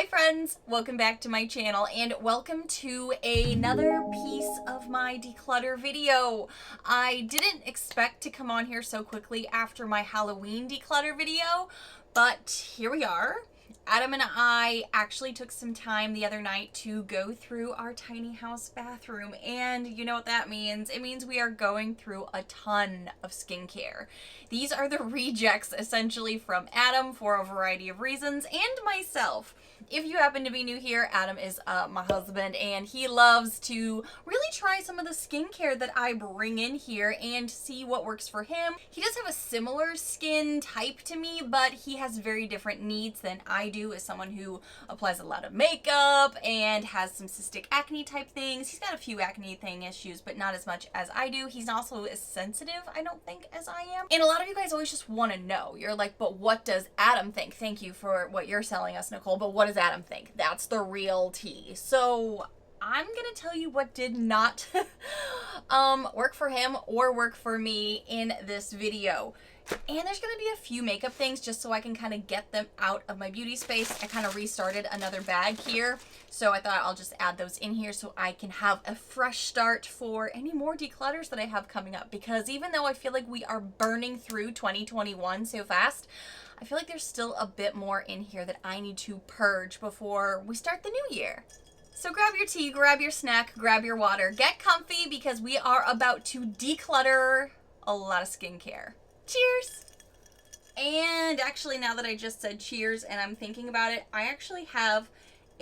Hi friends, welcome back to my channel and welcome to another piece of my declutter video. I didn't expect to come on here so quickly after my Halloween declutter video, but here we are. Adam and I actually took some time the other night to go through our tiny house bathroom, and you know what that means. It means we are going through a ton of skincare. These are the rejects essentially from Adam for a variety of reasons, and myself. If you happen to be new here, Adam is my husband, and he loves to really try some of the skincare that I bring in here and see what works for him. He does have a similar skin type to me, but he has very different needs than I do as someone who applies a lot of makeup and has some cystic acne type things. He's got a few acne thing issues, but not as much as I do. He's also as sensitive, I don't think, as I am. And a lot of you guys always just want to know. You're like, but what does Adam think? Thank you for what you're selling us, Nicole, but what does Adam think? That's the real tea. So I'm gonna tell you what did not work for him or work for me in this video. And there's gonna be a few makeup things just so I can kind of get them out of my beauty space. I kind of restarted another bag here, so I thought I'll just add those in here so I can have a fresh start for any more declutters that I have coming up. Because even though I feel like we are burning through 2021 so fast, I feel like there's still a bit more in here that I need to purge before we start the new year. So grab your tea, grab your snack, grab your water, get comfy because we are about to declutter a lot of skincare. Cheers! And actually, now that I just said cheers and I'm thinking about it, I actually have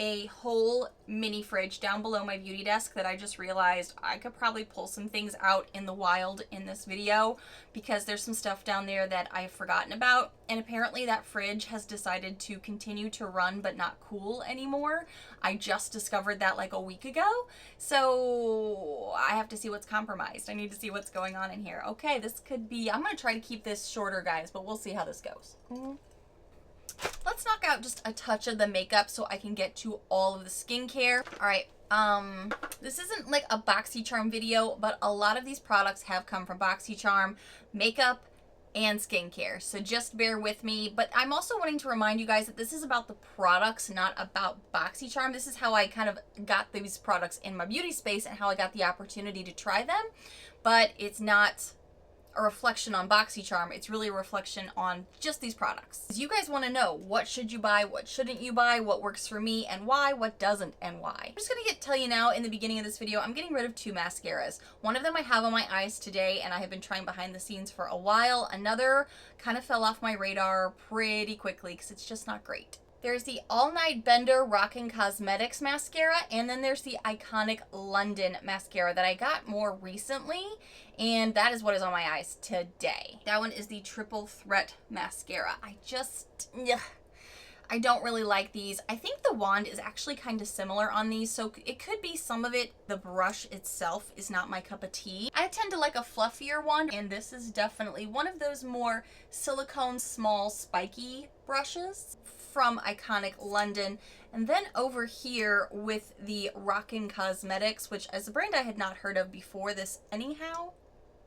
a whole mini fridge down below my beauty desk that I just realized I could probably pull some things out in the wild in this video because there's some stuff down there that I've forgotten about, and apparently that fridge has decided to continue to run but not cool anymore. I just discovered that like a week ago, so I have to see what's compromised. I need to see what's going on in here. Okay, this could be, I'm gonna try to keep this shorter, guys, but we'll see how this goes. Let's knock out just a touch of the makeup so I can get to all of the skincare. All right, this isn't like a Boxycharm video, but a lot of these products have come from Boxycharm, makeup and skincare, so just bear with me. But I'm also wanting to remind you guys that this is about the products, not about Boxycharm. This is how I kind of got these products in my beauty space and how I got the opportunity to try them, but it's not a reflection on Boxycharm. It's really a reflection on just these products. You guys want to know, what should you buy, what shouldn't you buy, what works for me and why, what doesn't and why. I'm just gonna tell you now in the beginning of this video, I'm getting rid of two mascaras. One of them I have on my eyes today and I have been trying behind the scenes for a while. Another kind of fell off my radar pretty quickly because it's just not great. There's the All Night Bender Rockin' Cosmetics mascara, and then there's the Iconic London mascara that I got more recently, and that is what is on my eyes today. That one is the Triple Threat mascara. I don't really like these. I think the wand is actually kind of similar on these, so it could be some of it. The brush itself is not my cup of tea. I tend to like a fluffier wand, and this is definitely one of those more silicone, small, spiky brushes from Iconic London. And then over here with the Rockin' Cosmetics, which is a brand I had not heard of before this anyhow.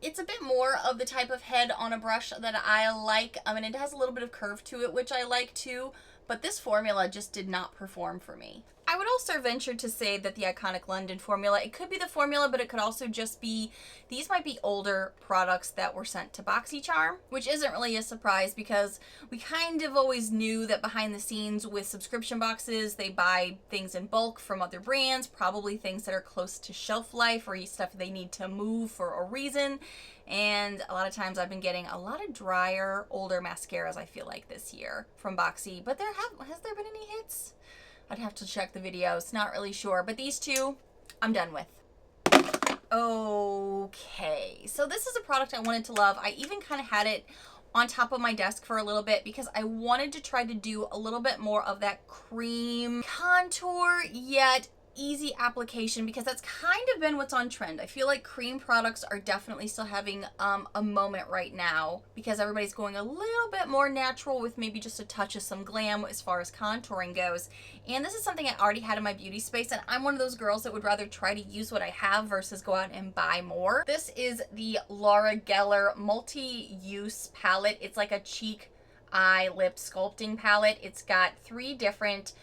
It's a bit more of the type of head on a brush that I like. I mean, it has a little bit of curve to it, which I like too, but this formula just did not perform for me. I would also venture to say that the Iconic London formula, it could be the formula, but it could also just be, these might be older products that were sent to Boxycharm, which isn't really a surprise because we kind of always knew that behind the scenes with subscription boxes, they buy things in bulk from other brands, probably things that are close to shelf life or stuff they need to move for a reason. And a lot of times I've been getting a lot of drier, older mascaras, I feel like, this year from Boxy, but has there been any hits? I'd have to check the videos, not really sure, but these two I'm done with. Okay, so this is a product I wanted to love. I even kind of had it on top of my desk for a little bit because I wanted to try to do a little bit more of that cream contour, yet easy application, because that's kind of been what's on trend. I feel like cream products are definitely still having a moment right now because everybody's going a little bit more natural with maybe just a touch of some glam as far as contouring goes. And this is something I already had in my beauty space, and I'm one of those girls that would rather try to use what I have versus go out and buy more. This is the Laura Geller multi-use palette. It's like a cheek eye lip sculpting palette. It's got 3 different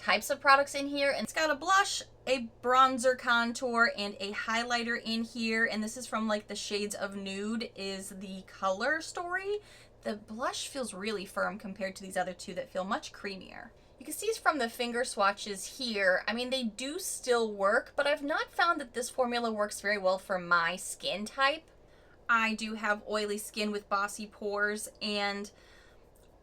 types of products in here. And it's got a blush, a bronzer contour, and a highlighter in here. And this is from like the shades of nude is the color story. The blush feels really firm compared to these other two that feel much creamier. You can see from the finger swatches here, I mean, they do still work, but I've not found that this formula works very well for my skin type. I do have oily skin with bossy pores, and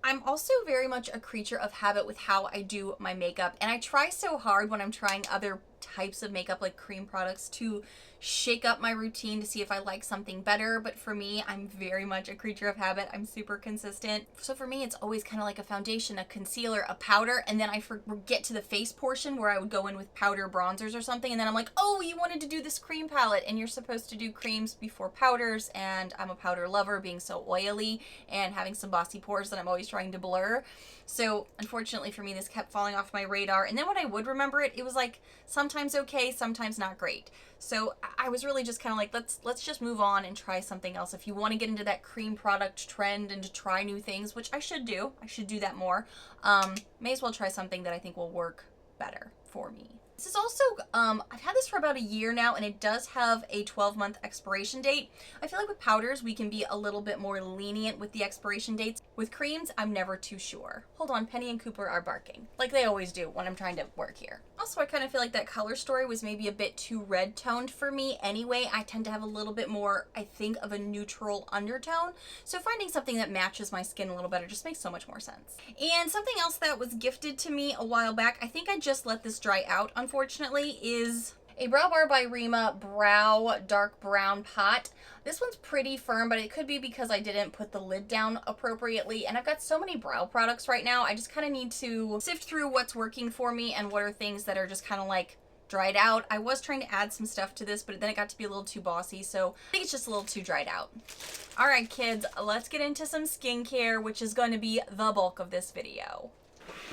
I'm also very much a creature of habit with how I do my makeup. And I try so hard when I'm trying other types of makeup like cream products to shake up my routine to see if I like something better. But for me, I'm very much a creature of habit. I'm super consistent. So for me, it's always kind of like a foundation, a concealer, a powder, and then I get to the face portion where I would go in with powder bronzers or something. And then I'm like, oh, you wanted to do this cream palette, and you're supposed to do creams before powders. And I'm a powder lover, being so oily and having some bossy pores that I'm always trying to blur. So unfortunately for me, this kept falling off my radar. And then when I would remember it, it was like sometimes okay, sometimes not great. So I was really just kind of like, let's just move on and try something else. If you want to get into that cream product trend and to try new things, which I should do that more, may as well try something that I think will work better for me. This is also, I've had this for about a year now, and it does have a 12-month expiration date. I feel like with powders, we can be a little bit more lenient with the expiration dates. With creams, I'm never too sure. Hold on, Penny and Cooper are barking, like they always do when I'm trying to work here. Also, I kind of feel like that color story was maybe a bit too red toned for me anyway. I tend to have a little bit more, I think, of a neutral undertone. So finding something that matches my skin a little better just makes so much more sense. And something else that was gifted to me a while back, I think I just let this dry out, unfortunately, is a Brow Bar by Rima Brow Dark Brown Pot. This one's pretty firm, but it could be because I didn't put the lid down appropriately. And I've got so many brow products right now, I just kind of need to sift through what's working for me and what are things that are just kind of like dried out. I was trying to add some stuff to this, but then it got to be a little too bossy, so I think it's just a little too dried out. All right, kids, let's get into some skincare, which is going to be the bulk of this video.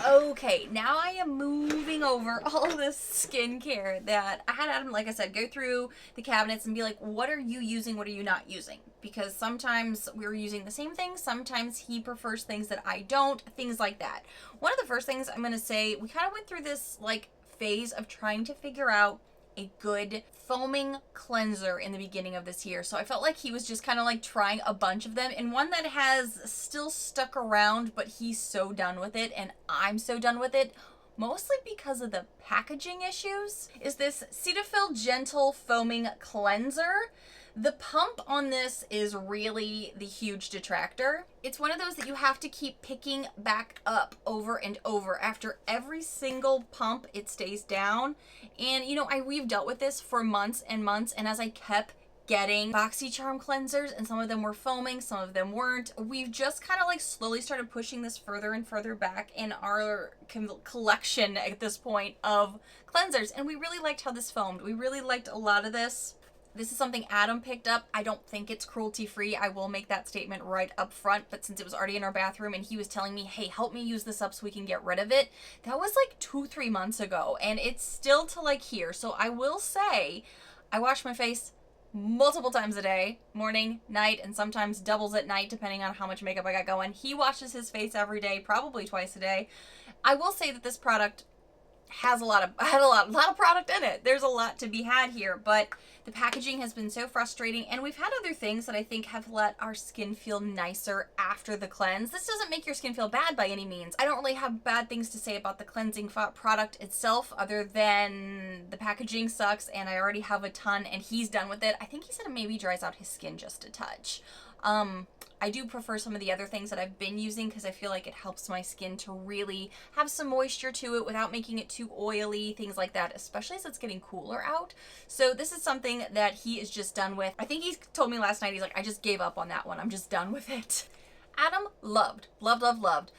Okay, now I am moving over all this skincare that I had Adam, like I said, go through the cabinets and be like, what are you using? What are you not using? Because sometimes we're using the same things. Sometimes he prefers things that I don't, things like that. One of the first things I'm going to say, we kind of went through this like phase of trying to figure out a good foaming cleanser in the beginning of this year. So I felt like he was just kind of like trying a bunch of them, and one that has still stuck around, but he's so done with it and I'm so done with it, mostly because of the packaging issues, is this Cetaphil Gentle Foaming Cleanser. The pump on this is really the huge detractor. It's one of those that you have to keep picking back up over and over. After every single pump, it stays down. And you know, we've dealt with this for months and months, and as I kept getting Boxycharm cleansers, and some of them were foaming, some of them weren't, we've just kind of like slowly started pushing this further and further back in our collection at this point of cleansers. And we really liked how this foamed. We really liked a lot of this. This is something Adam picked up. I don't think it's cruelty-free. I will make that statement right up front. But since it was already in our bathroom and he was telling me, hey, help me use this up so we can get rid of it, that was like 2-3 months ago. And it's still to like here. So I will say, I wash my face multiple times a day, morning, night, and sometimes doubles at night, depending on how much makeup I got going. He washes his face every day, probably twice a day. I will say that this product has a lot of product in it. There's a lot to be had here, but the packaging has been so frustrating, and we've had other things that I think have let our skin feel nicer after the cleanse. This doesn't make your skin feel bad by any means. I don't really have bad things to say about the cleansing product itself, other than the packaging sucks, and I already have a ton, and he's done with it. I think he said it maybe dries out his skin just a touch. I do prefer some of the other things that I've been using because I feel like it helps my skin to really have some moisture to it without making it too oily, things like that, especially as it's getting cooler out. So this is something that he is just done with. I think he told me last night, he's like, I just gave up on that one. I'm just done with it. Adam loved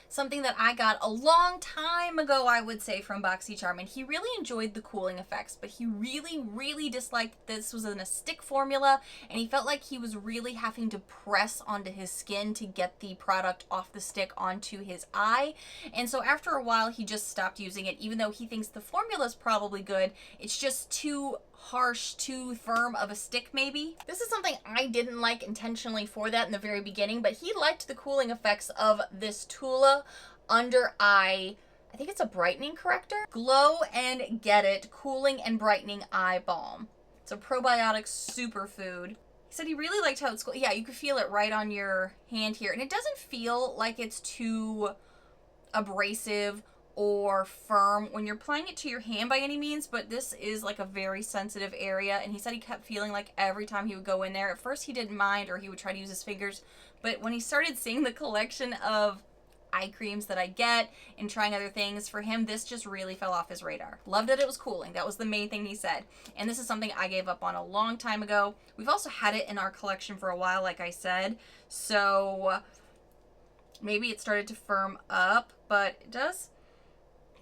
something that I got a long time ago, I would say, from Boxycharm, and he really enjoyed the cooling effects, but he really disliked that this was in a stick formula, and he felt like he was really having to press onto his skin to get the product off the stick onto his eye. And so after a while, he just stopped using it, even though he thinks the formula is probably good. It's just too harsh, too firm of a stick maybe. This is something I didn't like intentionally for that in the very beginning, but he liked the cooling effects of this Tula under eye, I I think it's a brightening corrector. Glow and Get It Cooling and Brightening Eye Balm. It's a probiotic superfood. He said he really liked how it's cool. Yeah, you could feel it right on your hand here. And it doesn't feel like it's too abrasive or firm when you're applying it to your hand by any means, but this is like a very sensitive area, and he said he kept feeling like every time he would go in there, at first he didn't mind, or he would try to use his fingers, but when he started seeing the collection of eye creams that I get and trying other things, for him this just really fell off his radar. Loved that it was cooling. That was the main thing he said, and this is something I gave up on a long time ago. We've also had it in our collection for a while, like I said, so maybe it started to firm up, but it does.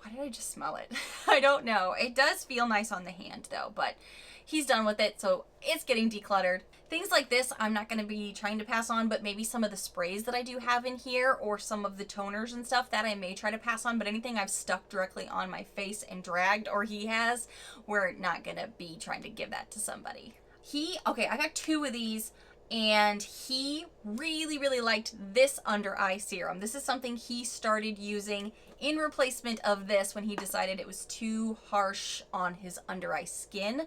Why did I just smell it? I don't know. It does feel nice on the hand though, but he's done with it, so it's getting decluttered. Things like this I'm not going to be trying to pass on, but maybe some of the sprays that I do have in here, or some of the toners and stuff that I may try to pass on, but anything I've stuck directly on my face and dragged, or he has, we're not going to be trying to give that to somebody. Okay, I got 2 of these, and he really liked this under eye serum. This is something he started using in replacement of this when he decided it was too harsh on his under eye skin.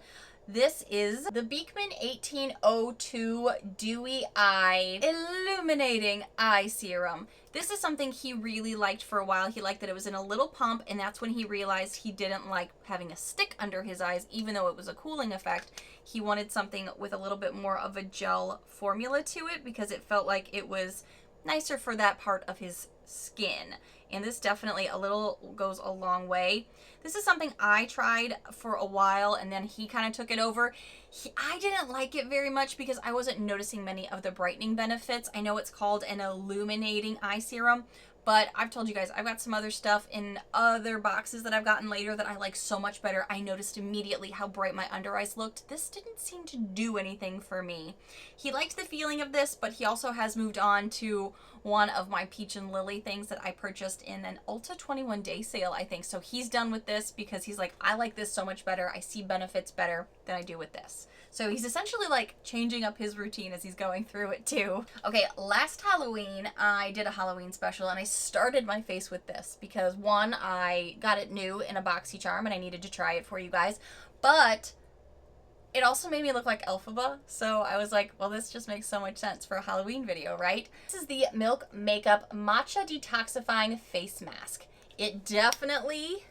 This is the Beekman 1802 Dewy Eye Illuminating Eye Serum. This is something he really liked for a while. He liked that it was in a little pump, and that's when he realized he didn't like having a stick under his eyes, even though it was a cooling effect. He wanted something with a little bit more of a gel formula to it because it felt like it was nicer for that part of his skin. And this definitely a little goes a long way. This is something I tried for a while, and then he kind of took it over. I didn't like it very much because I wasn't noticing many of the brightening benefits. I know it's called an illuminating eye serum, but I've told you guys, I've got some other stuff in other boxes that I've gotten later that I like so much better. I noticed immediately how bright my under eyes looked. This didn't seem to do anything for me. He liked the feeling of this, but he also has moved on to one of my Peach and Lily things that I purchased in an Ulta 21 day sale, I think. So he's done with this because he's like, I like this so much better. I see benefits better than I do with this. So he's essentially like changing up his routine as he's going through it too. Okay, last Halloween, I did a Halloween special and I started my face with this because one, I got it new in a Boxycharm and I needed to try it for you guys, but it also made me look like Elphaba, so I was like, well, this just makes so much sense for a Halloween video, right? This is the Milk Makeup Matcha Detoxifying Face Mask. It definitely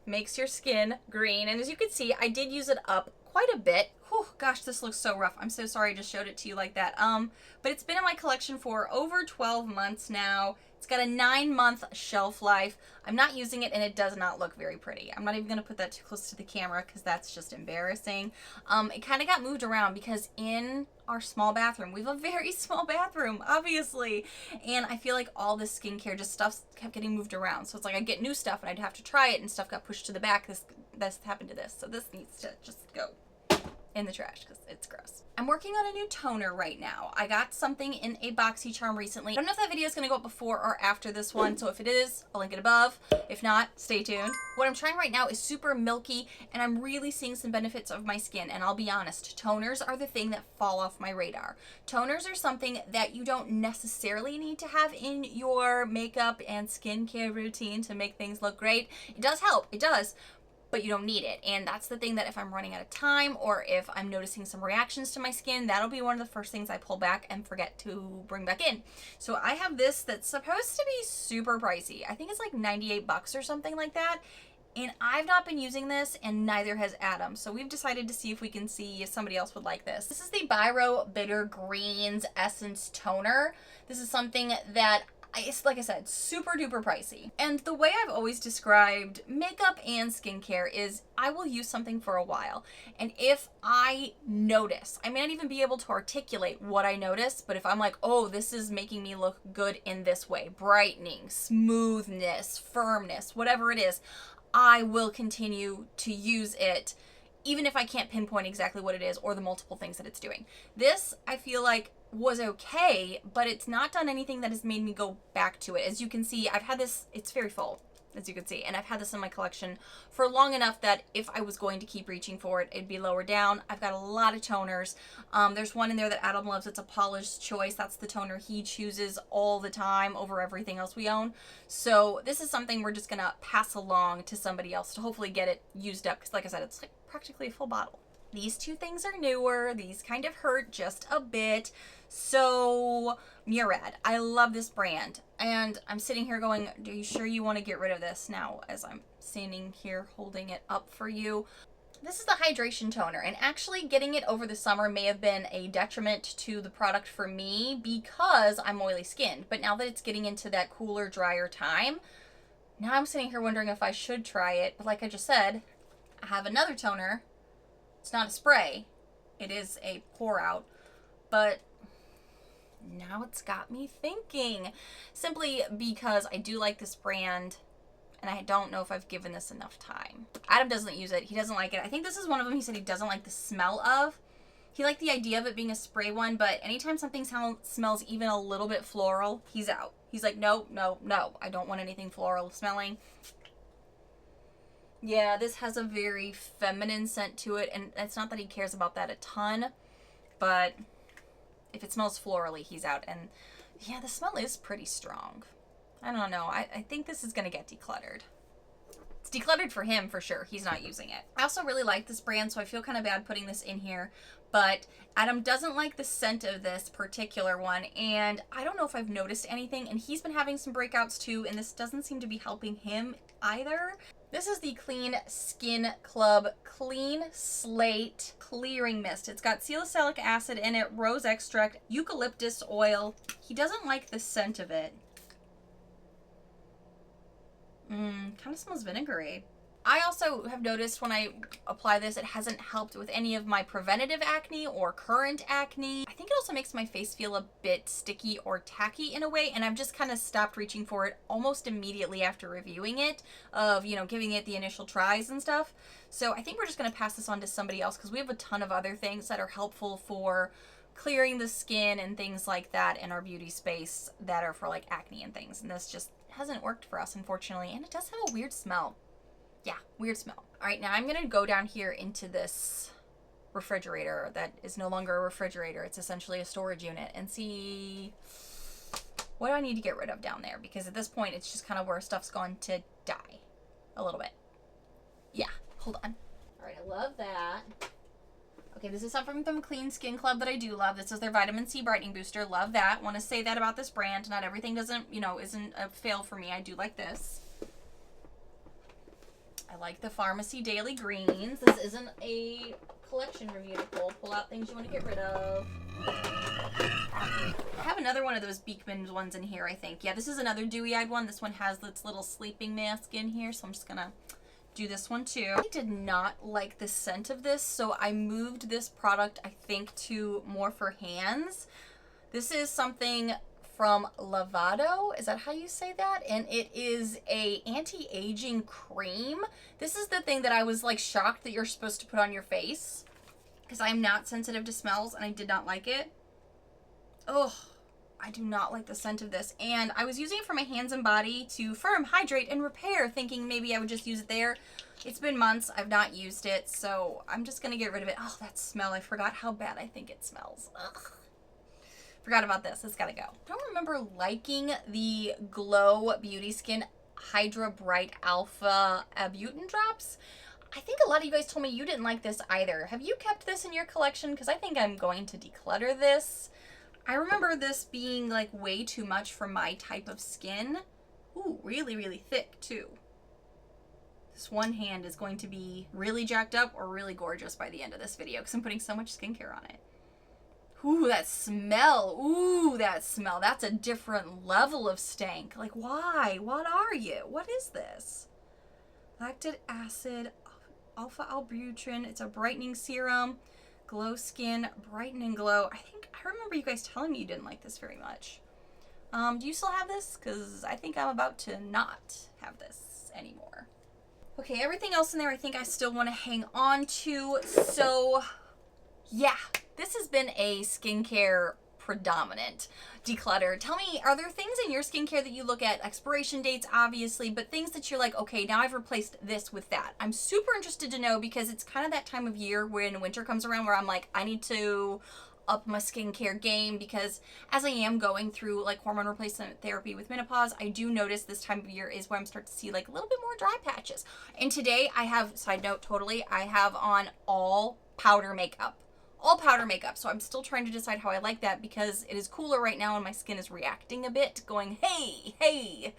makes your skin green, and as you can see, I did use it up quite a bit. Whew, gosh, this looks so rough. I'm so sorry I just showed it to you like that. But it's been in my collection for over 12 months now. It's got a 9-month shelf life. I'm not using it, and it does not look very pretty. I'm not even going to put that too close to the camera because that's just embarrassing. It kind of got moved around because in our small bathroom, we have a very small bathroom, obviously, and I feel like all this skincare just stuff kept getting moved around. So it's like I'd get new stuff and I'd have to try it, and stuff got pushed to the back. This happened to this, so this needs to just go in the trash because it's gross. I'm working on a new toner right now. I got something in a Boxycharm recently. I don't know if that video is going to go up before or after this one, so if it is, I'll link it above. If not, stay tuned. What I'm trying right now is super milky, and I'm really seeing some benefits of my skin, and I'll be honest, toners are the thing that fall off my radar. Toners are something that you don't necessarily need to have in your makeup and skincare routine to make things look great. It does help, it does, but you don't need it. And that's the thing that if I'm running out of time or if I'm noticing some reactions to my skin, that'll be one of the first things I pull back and forget to bring back in. So I have this that's supposed to be super pricey. I think it's like 98 bucks or something like that. And I've not been using this, and neither has Adam. So we've decided to see if we can see if somebody else would like this. This is the Biro Bitter Greens Essence Toner. This is something that it's, like I said, super duper pricey. And the way I've always described makeup and skincare is I will use something for a while. And if I notice, I may not even be able to articulate what I notice, but if I'm like, oh, this is making me look good in this way, brightening, smoothness, firmness, whatever it is, I will continue to use it even if I can't pinpoint exactly what it is or the multiple things that it's doing. This, I feel like, was okay, but it's not done anything that has made me go back to it. As you can see, I've had this, it's very full. as you can see. And I've had this in my collection for long enough that if I was going to keep reaching for it, it'd be lower down. I've got a lot of toners. There's one in there that Adam loves. It's a Paula's Choice. That's the toner he chooses all the time over everything else we own. So this is something we're just gonna pass along to somebody else to hopefully get it used up, because like I said, it's like practically a full bottle. These two things are newer. These kind of hurt just a bit. So Murad, I love this brand, and I'm sitting here going, are you sure you want to get rid of this now, as I'm standing here holding it up for you? This is the hydration toner, and actually getting it over the summer may have been a detriment to the product for me because I'm oily skinned. But now that it's getting into that cooler, drier time, now I'm sitting here wondering if I should try it. But like I just said, I have another toner. It's not a spray, it is a pour out, but now it's got me thinking, simply because I do like this brand and I don't know if I've given this enough time. Adam doesn't use it. He doesn't like it. I think this is one of them he said he doesn't like the smell of. He liked the idea of it being a spray one, but anytime something smells even a little bit floral, he's out. He's like, no, no, no, I don't want anything floral smelling. Yeah, this has a very feminine scent to it, and it's not that he cares about that a ton, but if it smells florally, he's out. And yeah, the smell is pretty strong. I don't know. I think this is going to get decluttered. It's decluttered for him for sure. He's not using it. I also really like this brand, so I feel kind of bad putting this in here, but Adam doesn't like the scent of this particular one, and I don't know if I've noticed anything, and he's been having some breakouts too, and this doesn't seem to be helping him either. This is the Clean Skin Club Clean Slate Clearing Mist. It's got salicylic acid in it, rose extract, eucalyptus oil. He doesn't like the scent of it. Kind of smells vinegary. I also have noticed when I apply this, it hasn't helped with any of my preventative acne or current acne. I think it also makes my face feel a bit sticky or tacky in a way, and I've just kind of stopped reaching for it almost immediately after reviewing it, of, you know, giving it the initial tries and stuff. So I think we're just going to pass this on to somebody else, because we have a ton of other things that are helpful for clearing the skin and things like that in our beauty space that are for like acne and things, and this just hasn't worked for us, unfortunately, and it does have a weird smell. Yeah, weird smell. All right, now I'm gonna go down here into this refrigerator that is no longer a refrigerator. It's essentially a storage unit, and see what do I need to get rid of down there, because at this point it's just kind of where stuff's going to die a little bit. Yeah, hold on. All right, I love that. Okay, this is something from Clean Skin Club that I do love. This is their vitamin C brightening booster. Love that. Want to say that about this brand. Not everything isn't a fail for me. I do like this. I like the Pharmacy Daily Greens. This isn't a collection review to pull out things you want to get rid of. I have another one of those Beekman ones in here, I think. Yeah, this is another dewy-eyed one. This one has its little sleeping mask in here, so I'm just gonna do this one too. I did not like the scent of this, so I moved this product, I think, to more for hands. This is something from Lavado. Is that how you say that? And it is a anti-aging cream. This is the thing that I was like shocked that you're supposed to put on your face, because I'm not sensitive to smells and I did not like it. Ugh, I do not like the scent of this. And I was using it for my hands and body to firm, hydrate, and repair, thinking maybe I would just use it there. It's been months. I've not used it, so I'm just gonna get rid of it. Oh, that smell. I forgot how bad I think it smells. Ugh. Forgot about this. It's gotta go. I don't remember liking the Glow Beauty Skin Hydra Bright Alpha Abutin drops. I think a lot of you guys told me you didn't like this either. Have you kept this in your collection? Because I think I'm going to declutter this. I remember this being like way too much for my type of skin. Ooh, really, really thick too. This one hand is going to be really jacked up or really gorgeous by the end of this video, because I'm putting so much skincare on it. Ooh, that smell. Ooh, that smell. That's a different level of stank. Like, why? What are you? What is this? Lactic acid, alpha albutrin. It's a brightening serum. Glow Skin, Brighten and Glow. I remember you guys telling me you didn't like this very much. Do you still have this? Because I think I'm about to not have this anymore. Okay, everything else in there I think I still want to hang on to. So, yeah. This has been a skincare predominant declutter. Tell me, are there things in your skincare that you look at, expiration dates obviously, but things that you're like, okay, now I've replaced this with that? I'm super interested to know because it's kind of that time of year when winter comes around where I'm like, I need to up my skincare game, because as I am going through like hormone replacement therapy with menopause, I do notice this time of year is where I'm starting to see like a little bit more dry patches. And today I have, side note totally, I have on all powder makeup. All powder makeup. So I'm still trying to decide how I like that because it is cooler right now and my skin is reacting a bit, going, hey,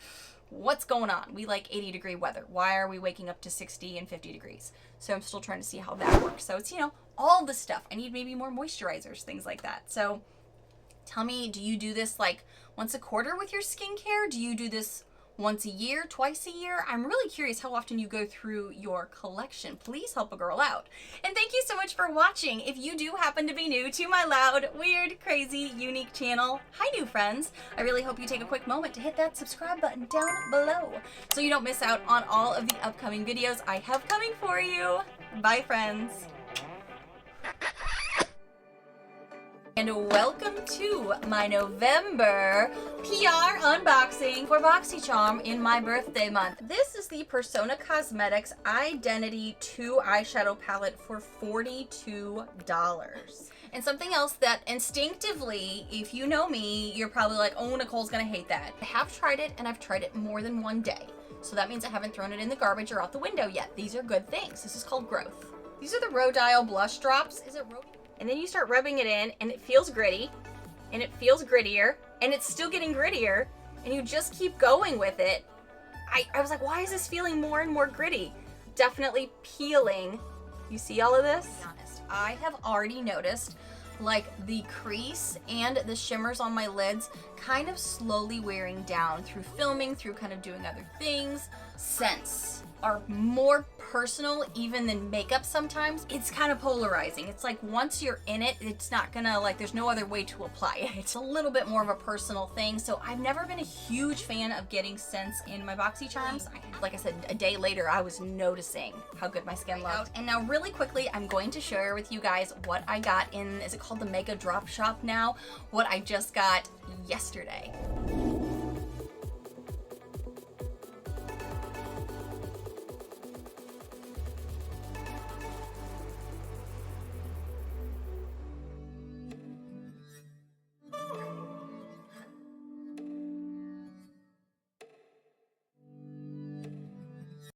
what's going on? We like 80-degree weather. Why are we waking up to 60 and 50 degrees? So I'm still trying to see how that works. So it's, you know, all the stuff. I need maybe more moisturizers, things like that. So tell me, do you do this like once a quarter with your skincare? Do you do this once a year, twice a year? I'm really curious how often you go through your collection. Please help a girl out. And thank you so much for watching. If you do happen to be new to my loud, weird, crazy, unique channel, hi new friends. I really hope you take a quick moment to hit that subscribe button down below so you don't miss out on all of the upcoming videos I have coming for you. Bye friends. And welcome to my November PR unboxing for Boxycharm in my birthday month. This is the Persona Cosmetics Identity 2 eyeshadow palette for $42. And something else that instinctively, if you know me, you're probably like, oh, Nicole's gonna hate that. I have tried it and I've tried it more than one day. So that means I haven't thrown it in the garbage or out the window yet. These are good things. This is called growth. These are the Rodial blush drops. Is it Rodial? And then you start rubbing it in and it feels gritty and it feels grittier and it's still getting grittier and you just keep going with it. I was like, why is this feeling more and more gritty? Definitely peeling. You see all of this? To be honest, I have already noticed like the crease and the shimmers on my lids kind of slowly wearing down through filming, through kind of doing other things. Scents are more personal even than makeup sometimes. It's kind of polarizing. It's like once you're in it, it's not gonna, like, there's no other way to apply it. It's a little bit more of a personal thing. So I've never been a huge fan of getting scents in my Boxycharms. Like I said, a day later, I was noticing how good my skin looked. And now really quickly, I'm going to share with you guys what I got in, is it called the Mega Drop Shop now? What I just got yesterday.